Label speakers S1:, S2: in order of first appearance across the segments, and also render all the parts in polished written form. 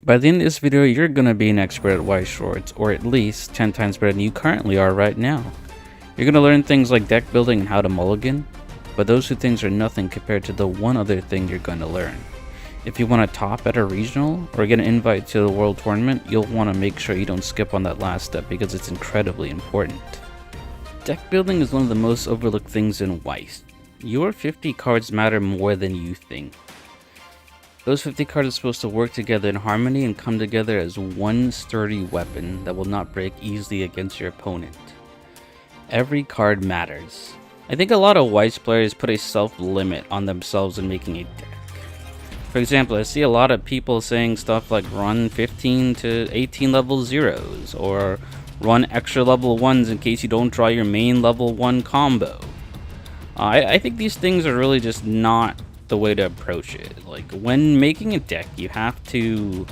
S1: By the end of this video, you're gonna be an expert at Weiss Schwarz, or at least 10 times better than you currently are right now. You're gonna learn things like deck building and how to mulligan, but those two things are nothing compared to the one other thing you're gonna learn. If you want to top at a regional or get an invite to the world tournament, you'll want to make sure you don't skip on that last step because it's incredibly important. Deck building is one of the most overlooked things in Weiss. Your 50 cards matter more than you think. Those 50 cards are supposed to work together in harmony and come together as one sturdy weapon that will not break easily against your opponent. Every card matters. I think a lot of Weiss players put a self-limit on themselves in making a deck. For example, I see a lot of people saying stuff like run 15 to 18 level zeros, or run extra level 1s in case you don't draw your main level 1 combo. I think these things are really just not the way to approach it. Like, when making a deck, you have to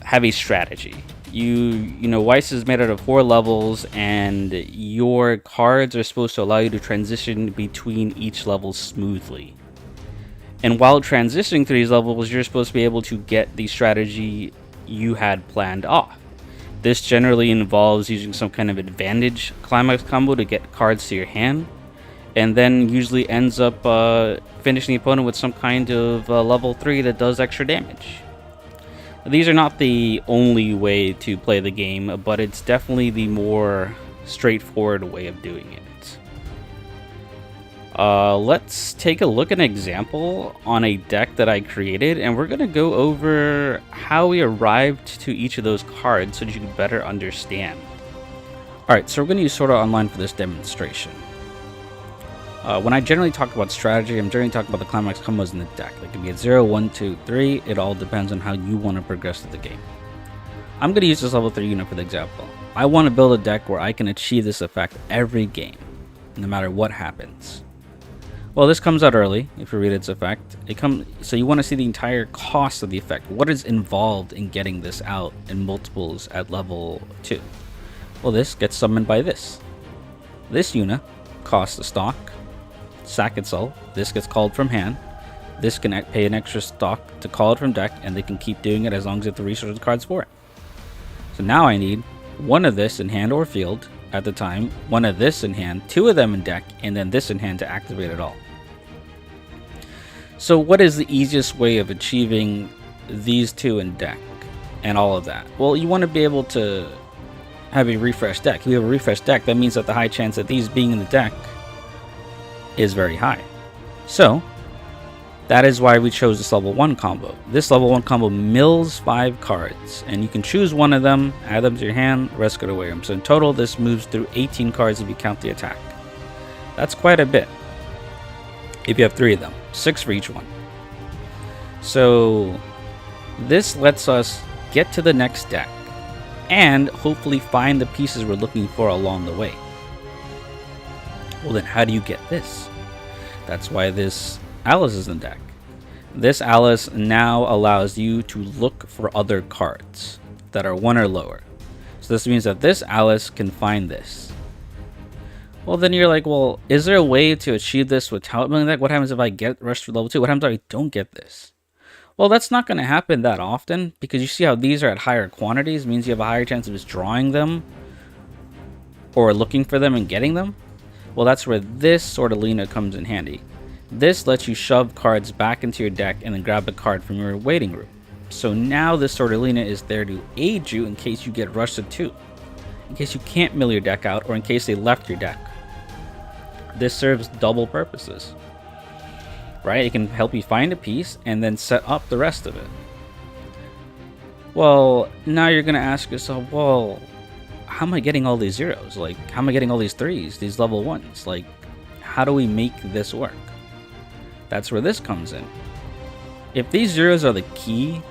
S1: have a strategy. You know, Weiss is made out of 4 levels, and your cards are supposed to allow you to transition between each level smoothly. And while transitioning through these levels, you're supposed to be able to get the strategy you had planned off. This generally involves using some kind of advantage climax combo to get cards to your hand, and then usually ends up finishing the opponent with some kind of level 3 that does extra damage. These are not the only way to play the game, but it's definitely the more straightforward way of doing it. Let's take a look at an example on a deck that I created, and we're going to go over how we arrived to each of those cards so that you can better understand. Alright, so we're going to use Sword Art Online for this demonstration. When I generally talk about strategy, I'm generally talking about the climax combos in the deck. Like, it can be at 0, 1, 2, 3, it all depends on how you want to progress through the game. I'm going to use this level 3 unit for the example. I want to build a deck where I can achieve this effect every game, no matter what happens. Well, this comes out early, if you read its effect. So you want to see the entire cost of the effect. What is involved in getting this out in multiples at level 2? Well, this gets summoned by this. This unit costs a stock, sack itself. This gets called from hand. This can pay an extra stock to call it from deck, and they can keep doing it as long as you have the resource cards for it. So now I need one of this in hand or field at the time, one of this in hand, 2 of them in deck, and then this in hand to activate it all. So what is the easiest way of achieving these 2 in deck and all of that? Well, you want to be able to have a refresh deck. If you have a refresh deck, that means that the high chance that these being in the deck is very high. So that is why we chose this level 1 combo. This level 1 combo mills 5 cards, and you can choose one of them, add them to your hand, the rest go to away. So in total, this moves through 18 cards if you count the attack. That's quite a bit. If you have 3 of them, 6 for each one. So this lets us get to the next deck and hopefully find the pieces we're looking for along the way. Well, then how do you get this? That's why this Alice is in the deck. This Alice now allows you to look for other cards that are 1 or lower. So this means that this Alice can find this. Well, then you're like, well, is there a way to achieve this without building deck? What happens if I get rushed to level 2? What happens if I don't get this? Well, that's not going to happen that often, because you see how these are at higher quantities. It means you have a higher chance of just drawing them or looking for them and getting them. Well, that's where this Sortolina comes in handy. This lets you shove cards back into your deck and then grab a card from your waiting room. So now this Sortolina is there to aid you in case you get rushed to 2, in case you can't mill your deck out, or in case they left your deck. This serves double purposes, right? It can help you find a piece and then set up the rest of it. Well, now you're going to ask yourself, well, how am I getting all these zeros? Like, how am I getting all these 3s, these level 1s? Like, how do we make this work? That's where this comes in. If these zeros are the key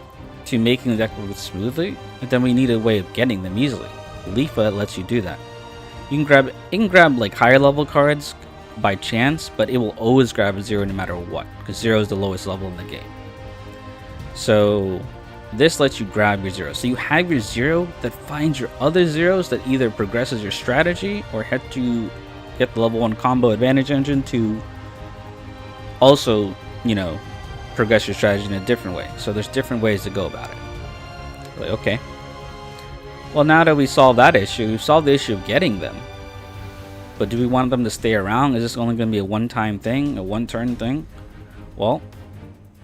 S1: to making the deck work smoothly, then we need a way of getting them easily. Lifa lets you do that. You can grab like higher level cards by chance, but it will always grab a 0 no matter what, because 0 is the lowest level in the game. So this lets you grab your 0. So you have your 0 that finds your other zeros that either progresses your strategy or helps you get the level 1 combo advantage engine to also, you know, progress your strategy in a different way. So there's different ways to go about it. Like, okay. Well, now that we solved that issue, we've solved the issue of getting them. But do we want them to stay around? Is this only going to be a one-time thing, a one-turn thing? Well,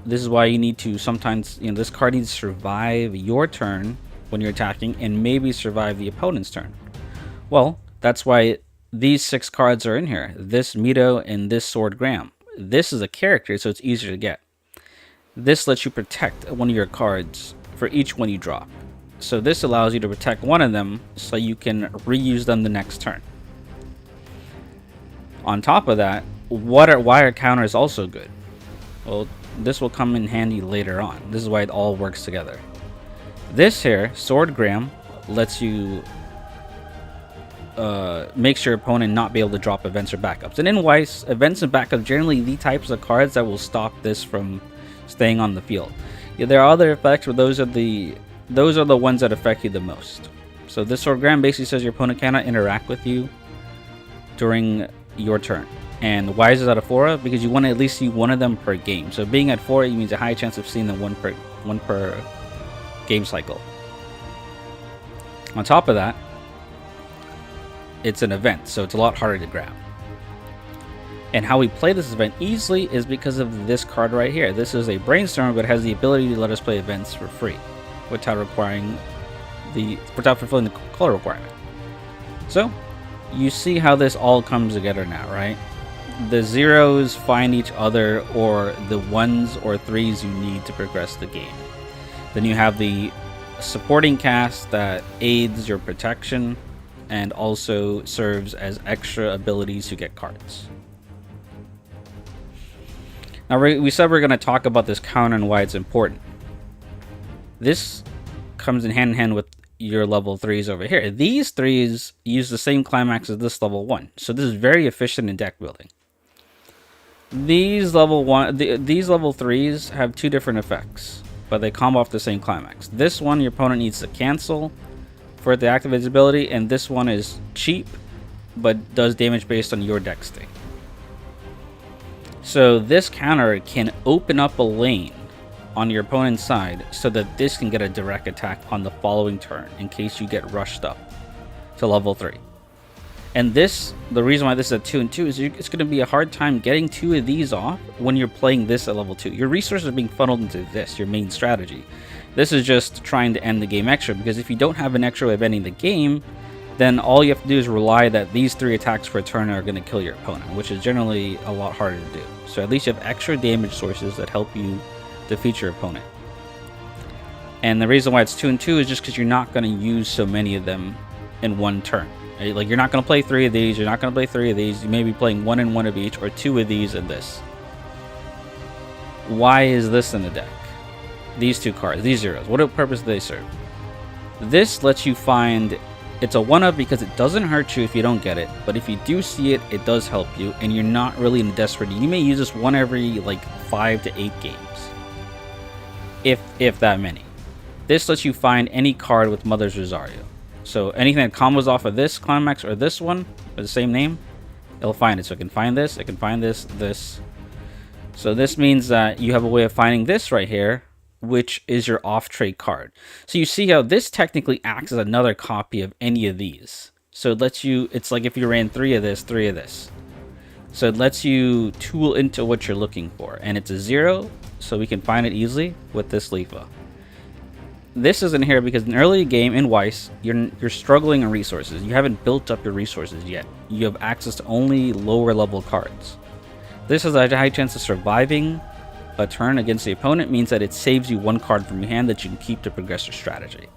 S1: this is why you need to sometimes, this card needs to survive your turn when you're attacking and maybe survive the opponent's turn. Well, that's why these 6 cards are in here. This Mito and this Sword Graham. This is a character, so it's easier to get. This lets you protect one of your cards for each one you drop. So this allows you to protect one of them so you can reuse them the next turn. On top of that, wire counter is also good. Well, this will come in handy later on. This is why it all works together. This here, Sword Graham, lets you makes your opponent not be able to drop events or backups. And in Weiss, events and backups generally the types of cards that will stop this from staying on the field. Yeah, there are other effects, but those are the ones that affect you the most. So this Sword Graham basically says your opponent cannot interact with you during your turn. And why is it out of 4? Because you want to at least see one of them per game. So being at 4 means a high chance of seeing them one per game cycle. On top of that, it's an event, so it's a lot harder to grab. And how we play this event easily is because of this card right here. This is a brainstorm, but it has the ability to let us play events for free without fulfilling the color requirement. So you see how this all comes together now, right? The zeros find each other, or the 1s or 3s you need to progress the game. Then you have the supporting cast that aids your protection and also serves as extra abilities to get cards. Now we said we're going to talk about this counter and why it's important. This comes in hand with your level 3s over here. These 3s use the same climax as this level 1, so this is very efficient in deck building. These level 3s have 2 different effects, but they combo off the same climax. This one your opponent needs to cancel for it to activate its ability, and this one is cheap but does damage based on your deck state. So this counter can open up a lane on your opponent's side so that this can get a direct attack on the following turn in case you get rushed up to level 3. And this, the reason why this is at 2 and 2 is it's going to be a hard time getting 2 of these off when you're playing this at level 2. Your resources are being funneled into this, your main strategy. This is just trying to end the game extra, because if you don't have an extra way of ending the game, then all you have to do is rely that these 3 attacks per turn are going to kill your opponent, which is generally a lot harder to do. So at least you have extra damage sources that help you defeat your opponent. And the reason why it's 2 and 2 is just because you're not going to use so many of them in one turn. Right? Like, you're not going to play 3 of these, you're not going to play 3 of these, you may be playing 1 and 1 of each, or 2 of these and this. Why is this in the deck? These 2 cards, these zeros, what purpose do they serve? This lets you find, it's a 1-up because it doesn't hurt you if you don't get it, but if you do see it, it does help you, and you're not really in a desperate need. You may use this one every like 5 to 8 games. If that many. This lets you find any card with Mother's Rosario. So anything that combos off of this climax or this one with the same name, it'll find it. So it can find this, it can find this, this. So this means that you have a way of finding this right here, which is your off-trade card. So you see how this technically acts as another copy of any of these. So it lets you, it's like if you ran 3 of this, 3 of this. So it lets you tool into what you're looking for. And it's a 0, so we can find it easily with this Leafa. This isn't here because in early game in Weiss, you're struggling on resources. You haven't built up your resources yet. You have access to only lower level cards. This has a high chance of surviving a turn against the opponent, means that it saves you 1 card from your hand that you can keep to progress your strategy.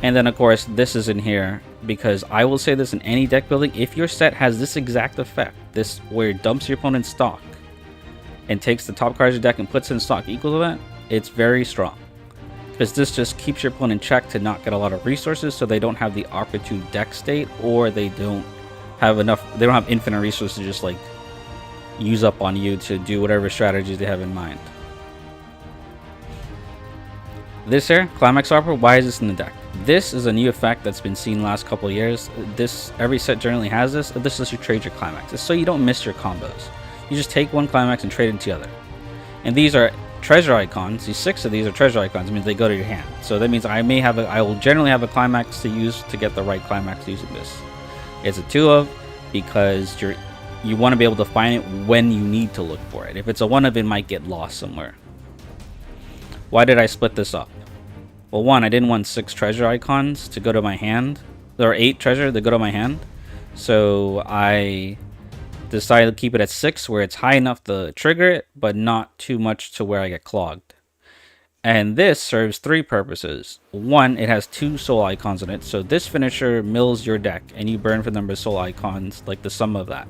S1: And then of course this is in here because I will say this in any deck building, if your set has this exact effect, this where it dumps your opponent's stock and takes the top cards of your deck and puts in stock equal to that, it's very strong. Because this just keeps your opponent in check to not get a lot of resources, so they don't have the opportune deck state, or they don't have infinite resources to just like use up on you to do whatever strategies they have in mind. This here, Climax Harper, why is this in the deck? This is a new effect that's been seen last couple of years. Every set generally has this. This lets you trade your Climax. It's so you don't miss your combos. You just take one Climax and trade it into the other. And these are treasure icons. These 6 of these are treasure icons. It means they go to your hand. So that means I will generally have a climax to use to get the right climax using this. It's a 2 of because you want to be able to find it when you need to look for it. If it's a 1 of, it might get lost somewhere. Why did I split this up? Well, 1, I didn't want 6 treasure icons to go to my hand. There are 8 treasure that go to my hand. So I decided to keep it at 6 where it's high enough to trigger it, but not too much to where I get clogged. And this serves 3 purposes. 1, it has 2 soul icons in it, so this finisher mills your deck, and you burn for the number of soul icons, like the sum of that.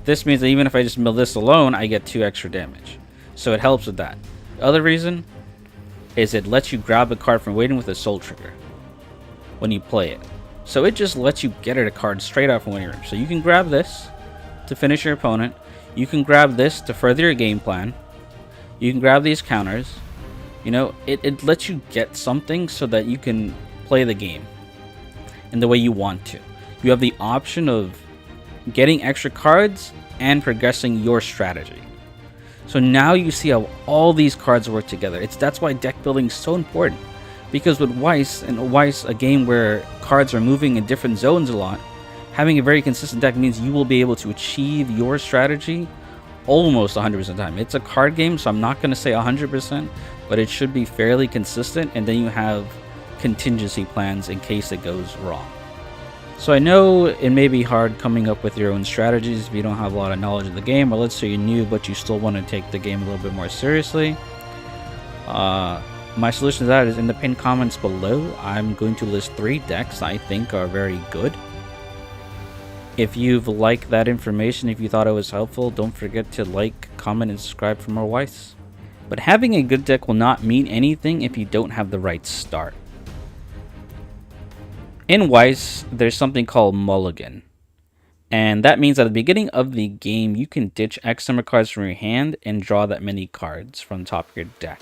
S1: This means that even if I just mill this alone, I get 2 extra damage. So it helps with that. The other reason is it lets you grab a card from waiting with a soul trigger when you play it. So it just lets you get at a card straight out from waiting room. So you can grab this to finish your opponent. You can grab this to further your game plan. You can grab these counters. You know, it lets you get something so that you can play the game in the way you want to. You have the option of getting extra cards and progressing your strategy. So now you see how all these cards work together. That's why deck building is so important. Because with Weiss, a game where cards are moving in different zones a lot, having a very consistent deck means you will be able to achieve your strategy almost 100% of the time. It's a card game, so I'm not going to say 100%, but it should be fairly consistent, and then you have contingency plans in case it goes wrong. So I know it may be hard coming up with your own strategies if you don't have a lot of knowledge of the game, or let's say you're new but you still want to take the game a little bit more seriously. My solution to that is in the pinned comments below. I'm going to list 3 decks I think are very good. If you've liked that information, if you thought it was helpful, don't forget to like, comment, and subscribe for more Weiss. But having a good deck will not mean anything if you don't have the right start. In Weiss, there's something called mulligan. And that means at the beginning of the game, you can ditch X number of cards from your hand and draw that many cards from the top of your deck.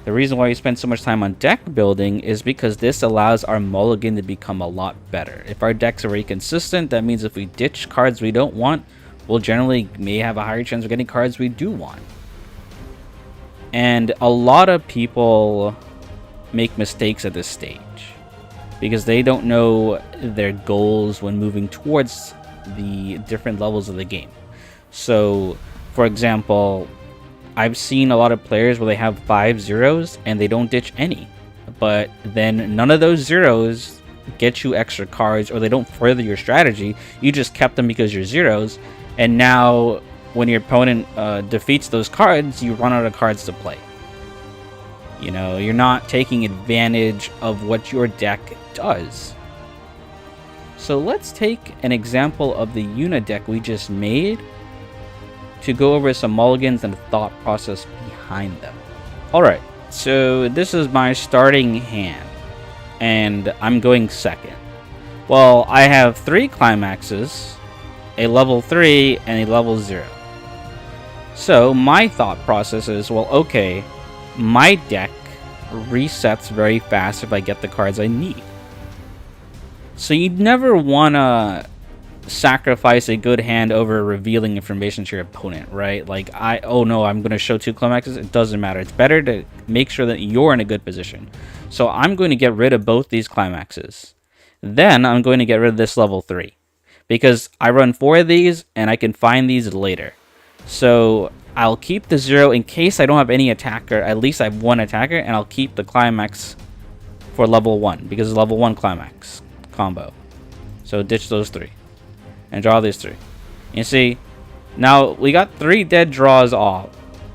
S1: The reason why we spend so much time on deck building is because this allows our mulligan to become a lot better. If our decks are very consistent, that means if we ditch cards we don't want, we'll generally may have a higher chance of getting cards we do want. And a lot of people make mistakes at this stage because they don't know their goals when moving towards the different levels of the game. So, for example, I've seen a lot of players where they have 5 zeros and they don't ditch any, but then none of those zeros get you extra cards, or they don't further your strategy. You just kept them because you're zeros, and now when your opponent defeats those cards, you run out of cards to play. You know, you're not taking advantage of what your deck does. So let's take an example of the Una deck we just made to go over some mulligans and the thought process behind them. Alright, so this is my starting hand, and I'm going second. Well, I have 3 climaxes, a level 3, and a level 0. So my thought process is, well, okay, my deck resets very fast if I get the cards I need. So you'd never want to sacrifice a good hand over revealing information to your opponent, right? Like, oh no, I'm going to show 2 climaxes. It doesn't matter. It's better to make sure that you're in a good position. So I'm going to get rid of both these climaxes. Then I'm going to get rid of this level 3. Because I run 4 of these, and I can find these later. So I'll keep the 0 in case I don't have any attacker. At least I have 1 attacker, and I'll keep the climax for level 1. Because it's level 1 climax combo. So ditch those 3. And draw these 3. You see, now we got 3 dead draws off,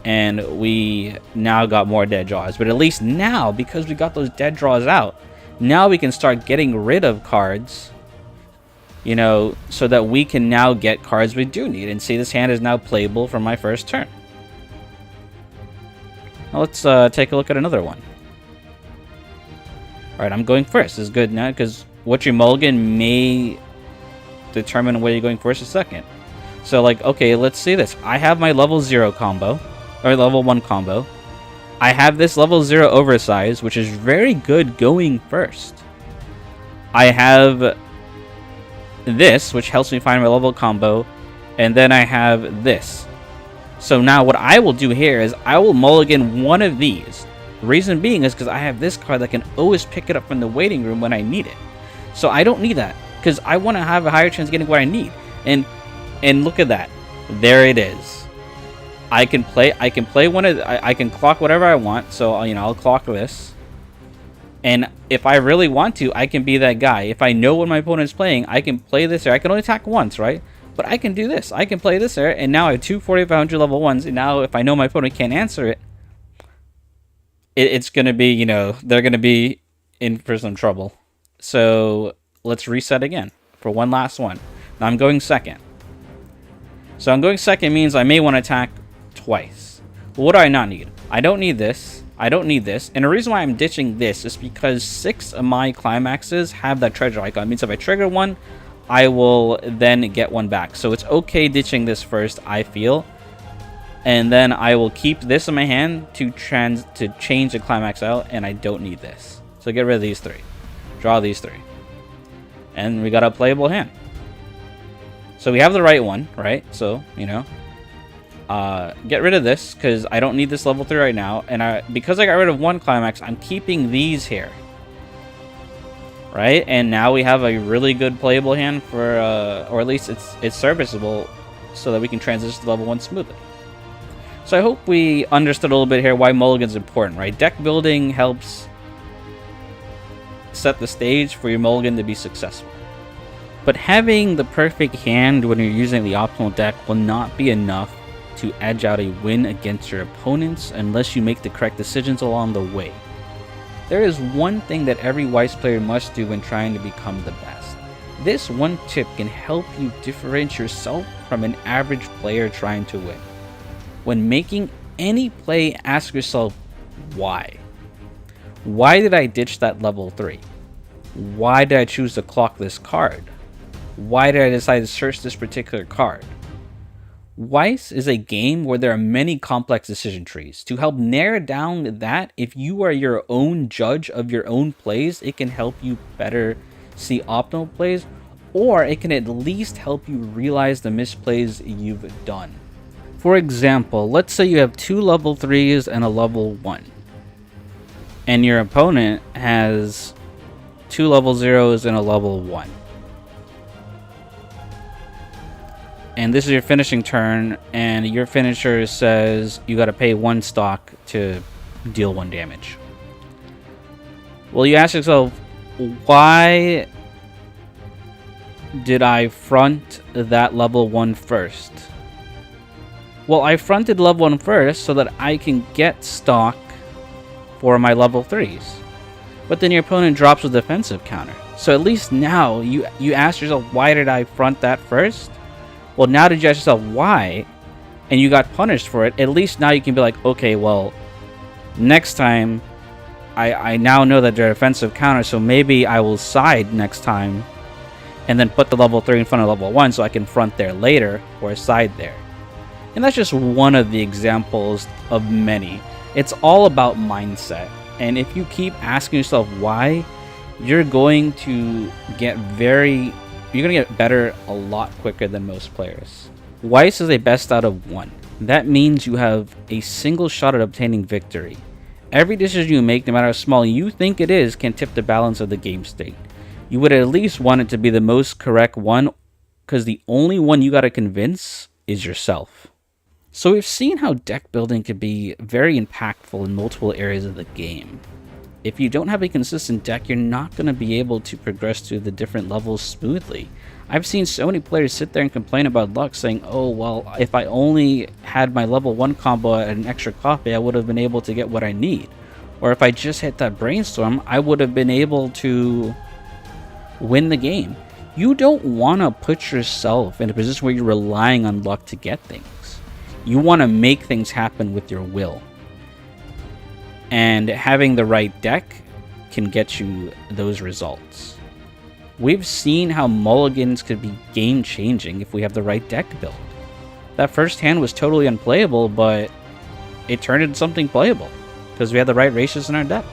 S1: and we now got more dead draws. But at least now, because we got those dead draws out, now we can start getting rid of cards, you know, so that we can now get cards we do need. And see, this hand is now playable for my first turn. Now let's take a look at another one. Alright, I'm going first. This is good now, because what your mulligan may determine where you're going first or second. So, like, okay, let's see this. I have my level 0 combo, or level 1 combo. I have this level 0 oversize, which is very good going first. I have this, which helps me find my level combo, and then I have this. So now what I will do here is I will mulligan one of these. The reason being is because I have this card that can always pick it up from the waiting room when I need it. So I don't need that because I want to have a higher chance of getting what I need. And look at that. There it is. I can play one of I can clock whatever I want. So, you know, I'll clock this. And if I really want to, I can be that guy. If I know what my opponent is playing, I can play this here. I can only attack once, right? But I can do this. I can play this here, and now I have two 4500 level ones. And now if I know my opponent can't answer it, it's going to be, you know, they're going to be in for some trouble. So let's reset again for one last one. Now I'm going second. So I'm going second means I may want to attack twice. Well, what do I not need? I don't need this. I don't need this. And the reason why I'm ditching this is because 6 of my climaxes have that treasure icon. It means if I trigger one, I will then get one back. So it's okay ditching this first, I feel. And then I will keep this in my hand to change the climax out, and I don't need this. So get rid of these 3. Draw these 3. And we got a playable hand. So we have the right one, right? So, you know, get rid of this because I don't need this level 3 right now. And because I got rid of one climax, I'm keeping these here. Right? And now we have a really good playable hand for, or at least it's serviceable so that we can transition to level 1 smoothly. So I hope we understood a little bit here why mulligan's important, right? Deck building helps set the stage for your mulligan to be successful. But having the perfect hand when you're using the optimal deck will not be enough to edge out a win against your opponents unless you make the correct decisions along the way. There is one thing that every Weiss player must do when trying to become the best. This one tip can help you differentiate yourself from an average player trying to win. When making any play, ask yourself, why? Why did I ditch that level 3? Why did I choose to clock this card? Why did I decide to search this particular card? Weiss is a game where there are many complex decision trees. To help narrow down that, if you are your own judge of your own plays, it can help you better see optimal plays, or it can at least help you realize the misplays you've done. For example, let's say you have 2 level 3s and a level 1. And your opponent has 2 level 0s and a level 1. And this is your finishing turn, and your finisher says you gotta pay 1 stock to deal 1 damage. Well, you ask yourself, why did I front that level 1 first? Well, I fronted level 1 first so that I can get stock for my level 3s. But then your opponent drops a defensive counter. So at least now you ask yourself, why did I front that first? Well, now that you ask yourself why, and you got punished for it, at least now you can be like, okay, well, next time I now know that they're offensive counter, so maybe I will side next time and then put the level 3 in front of level 1 so I can front there later or side there. And that's just one of the examples of many. It's all about mindset. And if you keep asking yourself why, you're going to get better a lot quicker than most players. Weiss is a best out of 1. That means you have a single shot at obtaining victory. Every decision you make, no matter how small you think it is, can tip the balance of the game state. You would at least want it to be the most correct one, because the only one you gotta convince is yourself. So we've seen how deck building can be very impactful in multiple areas of the game. If you don't have a consistent deck, you're not going to be able to progress through the different levels smoothly. I've seen so many players sit there and complain about luck, saying, oh, well, if I only had my level 1 combo and an extra copy, I would have been able to get what I need. Or if I just hit that brainstorm, I would have been able to win the game. You don't want to put yourself in a position where you're relying on luck to get things. You want to make things happen with your will. And having the right deck can get you those results. We've seen how mulligans could be game-changing if we have the right deck build. That first hand was totally unplayable, but it turned into something playable because we had the right ratios in our deck.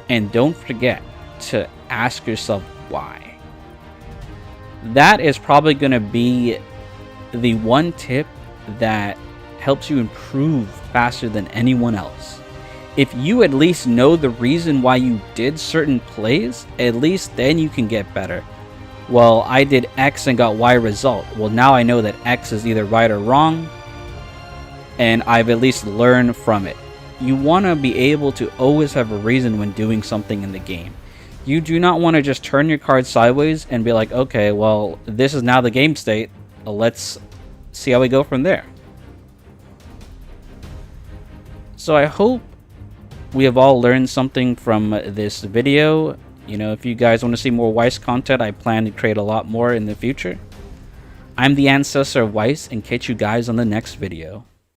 S1: And don't forget to ask yourself why. That is probably going to be the one tip that helps you improve faster than anyone else. If you at least know the reason why you did certain plays, at least then you can get better. Well, I did X and got Y result. Well, now I know that X is either right or wrong, and I've at least learned from it. You want to be able to always have a reason when doing something in the game. You do not want to just turn your card sideways and be like, okay, well, this is now the game state. Let's see how we go from there. So I hope we have all learned something from this video. You know, if you guys want to see more Weiss content, I plan to create a lot more in the future. I'm the ancestor of Weiss, and catch you guys on the next video.